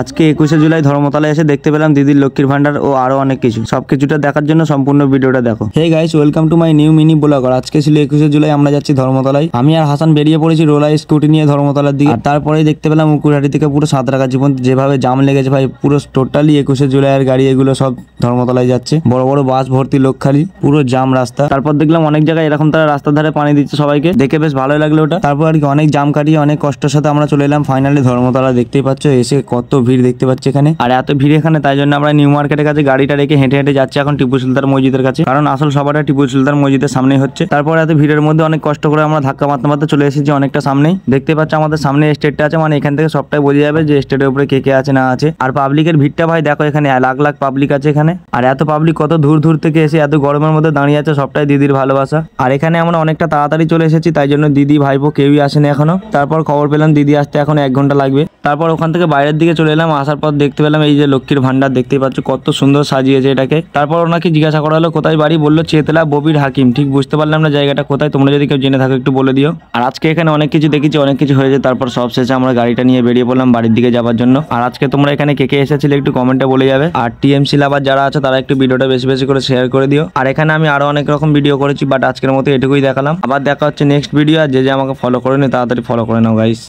আজকে 21শে জুলাই ধর্মতলায় এসে দেখতে পেলাম দিদির লক্ষ্মীর ভান্ডার ও আরো অনেক কিছু। সবকিছুটা দেখার জন্য সম্পূর্ণ ভিডিওটা দেখো। Hey guys, welcome to my new mini blogger. আজকে ছিল 21শে জুলাই, আমরা যাচ্ছি ধর্মতলায়। আমি আর হাসান বেরিয়ে পড়েছি রোলার স্কুটি নিয়ে ধর্মতলার দিকে। আর তারপরেই দেখতে পেলাম উকুরহাটি থেকে পুরো সাঁতরাগাছি পর্যন্ত যেভাবে জাম লেগেছে ভাই, পুরো টোটালি 21শে জুলাইয়ের গাড়ি এগুলো সব ধর্মতলায় যাচ্ছে। বড় বড় বাস ভর্তি লোক, খালি পুরো জাম রাস্তা। তারপর দেখলাম অনেক জায়গায় এরকম তারা রাস্তার ধারে পানি দিচ্ছে সবাইকে, দেখে বেশ ভালোই লাগলো ওটা। তারপর আর কি অনেক জাম কাটিয়ে অনেক কষ্টের সাথে আমরা চলে এলাম ফাইনালি ধর্মতলা। দেখতেই পাচ্ছ এসে কত ভিড় দেখতে পাচ্ছি এখানে। আর এত ভিড় এখানে, তাই জন্য আমরা নিউ মার্কেটের কাছে গাড়িটা রেখে হেঁটে হেঁটে যাচ্ছি এখন টিপু সুলতান মসজিদের কাছে, কারণ আসল সভাটা টিপু সুলতান মসজিদের সামনে হচ্ছে। তারপর এত ভিড়ের মধ্যে অনেক কষ্ট করে আমরা ধাক্কা মারতে মারতে চলে এসেছি অনেকটা সামনেই। দেখতে পাচ্ছ আমাদের সামনে স্টেটটা আছে, মানে এখান থেকে সবটাই বোঝা যাবে যে স্টেটের উপরে কে কে আছে না আছে। আর পাবলিকের ভিড়টা ভাই দেখো, এখানে লাখ লাখ পাবলিক আছে এখানে। আর এত পাবলিক কত দূর দূর থেকে এসে এত গরমের মধ্যে দাঁড়িয়ে আছে, সবটাই দিদির ভালোবাসা। আর এখানে আমরা অনেকটা তাড়াতাড়ি চলে এসেছি, তাই জন্য দিদি ভাইপো কেউই আসেনি এখনো। তারপর খবর পেলাম দিদি আসতে এখন 1 ঘন্টা লাগবে। তারপর ওখান থেকে বাইরের দিকে চলে এলাম। আসার পর দেখতে পেলাম এই যে লক্ষ্মীর ভান্ডার, দেখতেই পাচ্ছ কত সুন্দর সাজিয়েছে এটাকে। তারপর ওনাকে জিজ্ঞাসা করা হলো কোথায় বাড়ি, বললো চেতলা ববির হাকিম। ঠিক বুঝতে পারলাম না জায়গাটা কোথায়, তোমরা যদি কেউ জেনে থাকো একটু বলে দিও। আর আজকে এখানে অনেক কিছু দেখেছি, অনেক কিছু হয়েছে। তারপর সব শেষে আমরা গাড়িটা নিয়ে বেরিয়ে পড়লাম বাড়ির দিকে যাওয়ার জন্য। আর আজকে তোমরা এখানে কে কে এসেছিলে একটু কমেন্টে বলে যাবে। আর টিএমসি লাভার যারা আছে তারা একটু ভিডিওটা বেশি বেশি করে শেয়ার করে দিও। আর এখানে আমি আরো অনেক রকম ভিডিও করেছি, বাট আজকের মতো এটুকুই দেখালাম। আবার দেখা হচ্ছে নেক্সট ভিডিও। আর যে আমাকে ফলো করেনি তাড়াতাড়ি ফলো করে নাও গাইস।